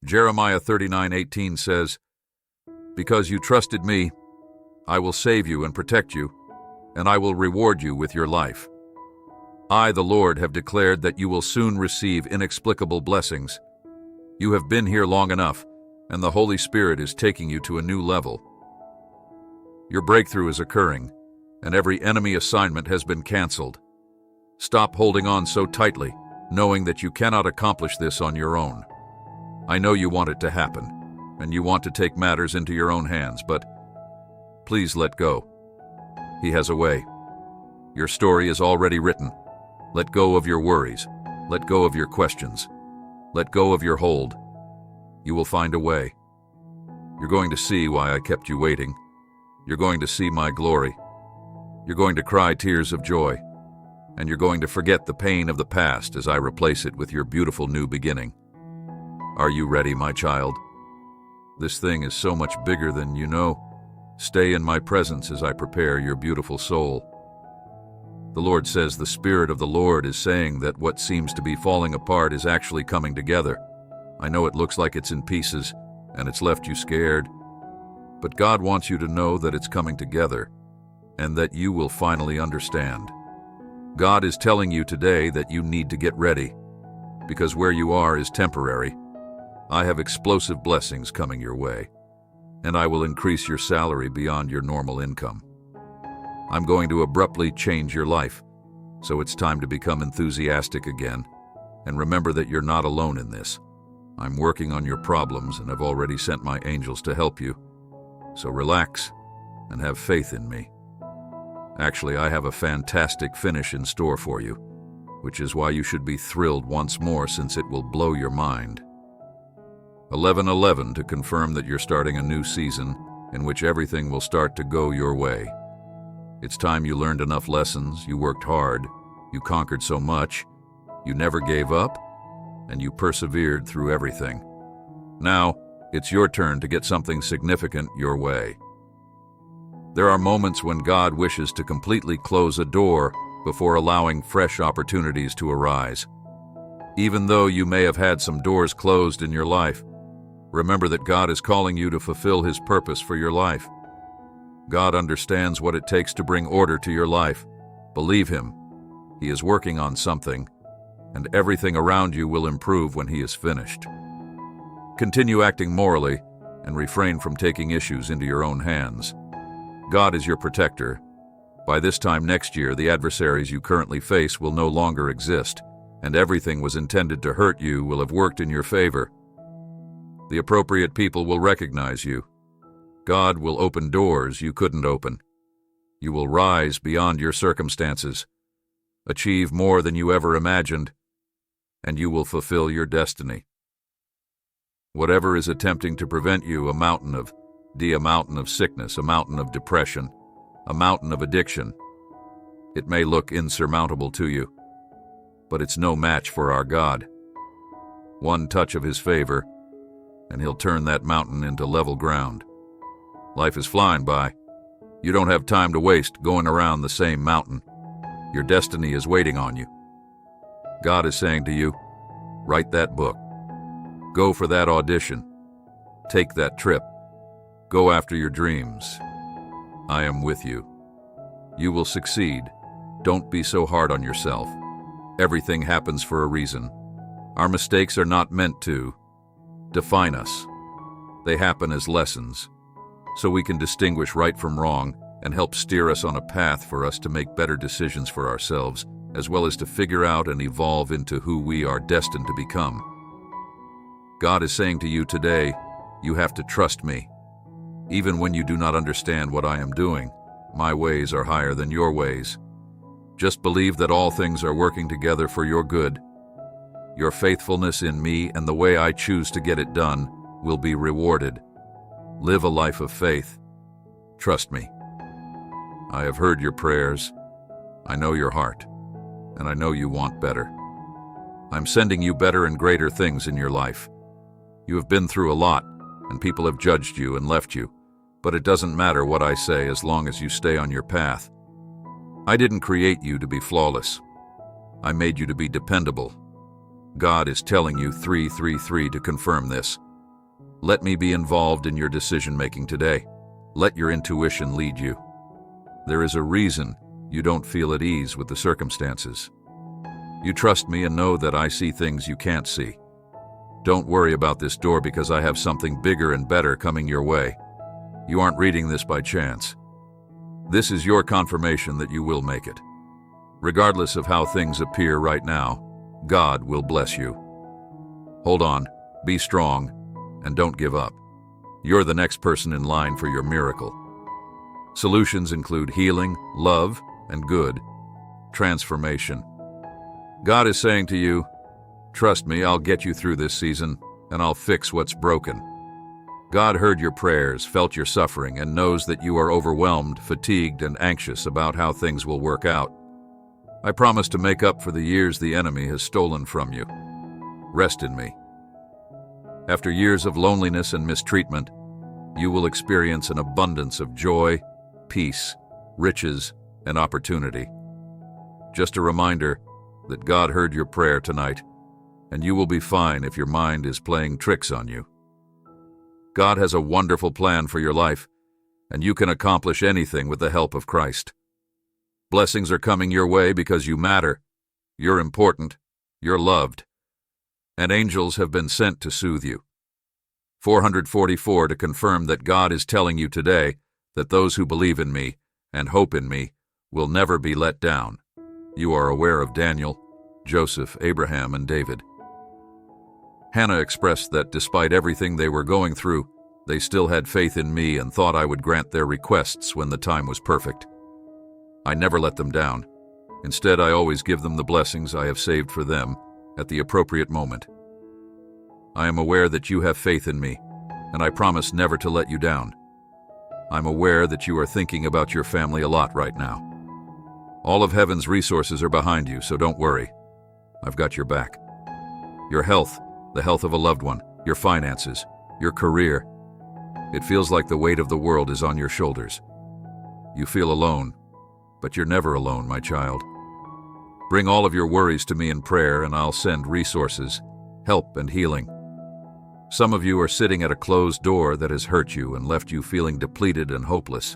Jeremiah 39:18 says, "Because you trusted me, I will save you and protect you, and I will reward you with your life. I, the Lord, have declared that you will soon receive inexplicable blessings. You have been here long enough, and the Holy Spirit is taking you to a new level. Your breakthrough is occurring, and every enemy assignment has been canceled. Stop holding on so tightly, knowing that you cannot accomplish this on your own. I know you want it to happen, and you want to take matters into your own hands, but please let go. He has a way. Your story is already written. Let go of your worries. Let go of your questions. Let go of your hold. You will find a way. You're going to see why I kept you waiting. You're going to see my glory. You're going to cry tears of joy, and you're going to forget the pain of the past as I replace it with your beautiful new beginning. Are you ready, my child? This thing is so much bigger than you know. Stay in my presence as I prepare your beautiful soul. The Lord says the Spirit of the Lord is saying that what seems to be falling apart is actually coming together. I know it looks like it's in pieces, and it's left you scared. But God wants you to know that it's coming together, and that you will finally understand. God is telling you today that you need to get ready, because where you are is temporary. I have explosive blessings coming your way, and I will increase your salary beyond your normal income. I'm going to abruptly change your life, so it's time to become enthusiastic again, and remember that you're not alone in this. I'm working on your problems, and I've already sent my angels to help you. So relax and have faith in me. Actually, I have a fantastic finish in store for you, which is why you should be thrilled once more, since it will blow your mind. 11:11 to confirm that you're starting a new season in which everything will start to go your way. It's time you learned enough lessons, you worked hard, you conquered so much, you never gave up, and you persevered through everything. Now, it's your turn to get something significant your way. There are moments when God wishes to completely close a door before allowing fresh opportunities to arise. Even though you may have had some doors closed in your life, remember that God is calling you to fulfill His purpose for your life. God understands what it takes to bring order to your life. Believe Him. He is working on something, and everything around you will improve when He is finished. Continue acting morally and refrain from taking issues into your own hands. God is your protector. By this time next year, the adversaries you currently face will no longer exist, and everything was intended to hurt you will have worked in your favor. The appropriate people will recognize you. God will open doors you couldn't open. You will rise beyond your circumstances, achieve more than you ever imagined, and you will fulfill your destiny. Whatever is attempting to prevent you, a mountain of sickness, a mountain of depression, a mountain of addiction, it may look insurmountable to you, but it's no match for our God. One touch of His favor, and He'll turn that mountain into level ground. Life is flying by. You don't have time to waste going around the same mountain. Your destiny is waiting on you. God is saying to you, write that book. Go for that audition. Take that trip. Go after your dreams. I am with you. You will succeed. Don't be so hard on yourself. Everything happens for a reason. Our mistakes are not meant to define us. They happen as lessons, so we can distinguish right from wrong and help steer us on a path for us to make better decisions for ourselves, as well as to figure out and evolve into who we are destined to become. God is saying to you today, you have to trust me. Even when you do not understand what I am doing, my ways are higher than your ways. Just believe that all things are working together for your good. Your faithfulness in me and the way I choose to get it done will be rewarded. Live a life of faith. Trust me. I have heard your prayers. I know your heart, and I know you want better. I'm sending you better and greater things in your life. You have been through a lot, and people have judged you and left you, but it doesn't matter what I say as long as you stay on your path. I didn't create you to be flawless. I made you to be dependable. God is telling you 333 to confirm this. Let me be involved in your decision-making today. Let your intuition lead you. There is a reason you don't feel at ease with the circumstances. You trust me and know that I see things you can't see. Don't worry about this door because I have something bigger and better coming your way. You aren't reading this by chance. This is your confirmation that you will make it. Regardless of how things appear right now, God will bless you. Hold on, be strong, and don't give up. You're the next person in line for your miracle. Solutions include healing, love, and good. Transformation. God is saying to you, trust me, I'll get you through this season, and I'll fix what's broken. God heard your prayers, felt your suffering, and knows that you are overwhelmed, fatigued, and anxious about how things will work out. I promise to make up for the years the enemy has stolen from you. Rest in me. After years of loneliness and mistreatment, you will experience an abundance of joy, peace, riches, and opportunity. Just a reminder that God heard your prayer tonight, and you will be fine if your mind is playing tricks on you. God has a wonderful plan for your life, and you can accomplish anything with the help of Christ. Blessings are coming your way because you matter, you're important, you're loved, and angels have been sent to soothe you. 444 to confirm that God is telling you today that those who believe in me and hope in me will never be let down. You are aware of Daniel, Joseph, Abraham, and David. Hannah expressed that despite everything they were going through, they still had faith in me and thought I would grant their requests when the time was perfect. I never let them down. Instead, I always give them the blessings I have saved for them at the appropriate moment. I am aware that you have faith in me, and I promise never to let you down. I'm aware that you are thinking about your family a lot right now. All of heaven's resources are behind you, so don't worry. I've got your back. Your health, the health of a loved one, your finances, your career. It feels like the weight of the world is on your shoulders. You feel alone, but you're never alone, my child. Bring all of your worries to me in prayer, and I'll send resources, help, and healing. Some of you are sitting at a closed door that has hurt you and left you feeling depleted and hopeless.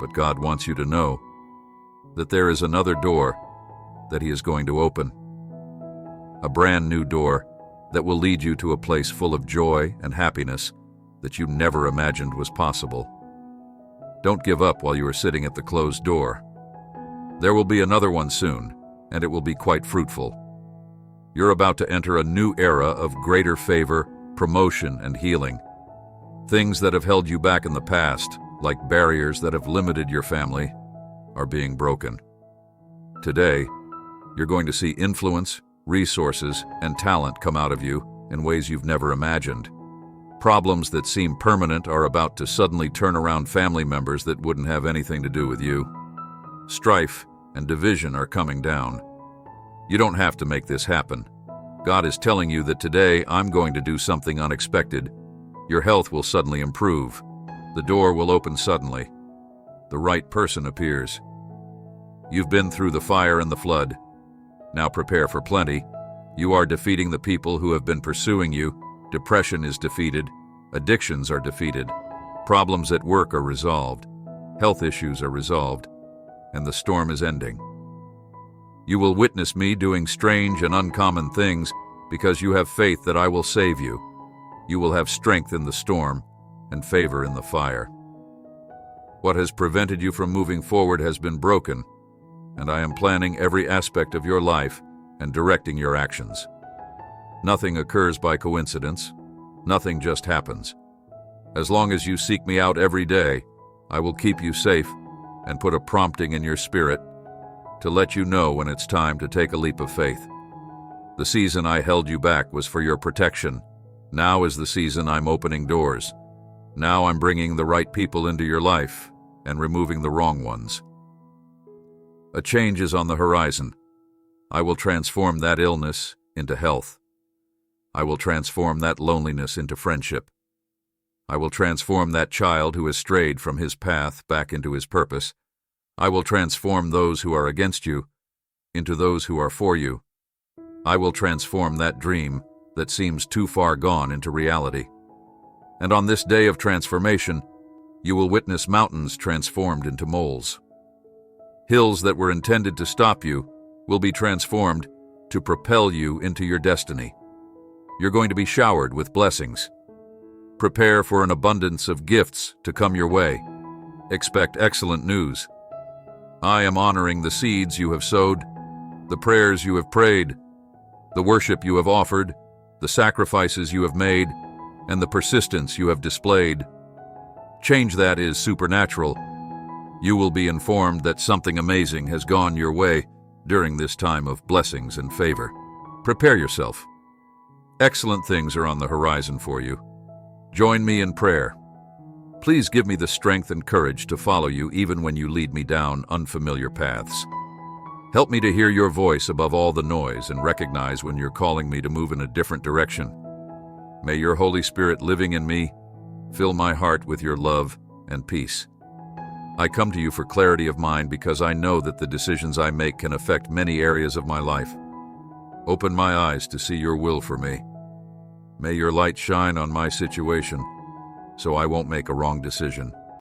But God wants you to know that there is another door that He is going to open. A brand new door that will lead you to a place full of joy and happiness that you never imagined was possible. Don't give up while you are sitting at the closed door. There will be another one soon, and it will be quite fruitful. You're about to enter a new era of greater favor, promotion, and healing. Things that have held you back in the past, like barriers that have limited your family, are being broken. Today, you're going to see influence, resources, and talent come out of you in ways you've never imagined. Problems that seem permanent are about to suddenly turn around family members that wouldn't have anything to do with you. Strife and division are coming down. You don't have to make this happen. God is telling you that today I'm going to do something unexpected. Your health will suddenly improve. The door will open suddenly. The right person appears. You've been through the fire and the flood. Now prepare for plenty. You are defeating the people who have been pursuing you. Depression is defeated. Addictions are defeated. Problems at work are resolved. Health issues are resolved. And the storm is ending. You will witness me doing strange and uncommon things because you have faith that I will save you. You will have strength in the storm and favor in the fire. What has prevented you from moving forward has been broken, and I am planning every aspect of your life and directing your actions. Nothing occurs by coincidence. Nothing just happens. As long as you seek me out every day, I will keep you safe and put a prompting in your spirit to let you know when it's time to take a leap of faith. The season I held you back was for your protection. Now is the season I'm opening doors. Now I'm bringing the right people into your life and removing the wrong ones. A change is on the horizon. I will transform that illness into health. I will transform that loneliness into friendship. I will transform that child who has strayed from his path back into his purpose. I will transform those who are against you into those who are for you. I will transform that dream that seems too far gone into reality. And on this day of transformation, you will witness mountains transformed into moles. Hills that were intended to stop you will be transformed to propel you into your destiny. You're going to be showered with blessings. Prepare for an abundance of gifts to come your way. Expect excellent news. I am honoring the seeds you have sowed, the prayers you have prayed, the worship you have offered, the sacrifices you have made, and the persistence you have displayed. Change that is supernatural. You will be informed that something amazing has gone your way during this time of blessings and favor. Prepare yourself. Excellent things are on the horizon for you. Join me in prayer. Please give me the strength and courage to follow you even when you lead me down unfamiliar paths. Help me to hear your voice above all the noise and recognize when you're calling me to move in a different direction. May your Holy Spirit living in me fill my heart with your love and peace. I come to you for clarity of mind because I know that the decisions I make can affect many areas of my life. Open my eyes to see your will for me. May your light shine on my situation so I won't make a wrong decision.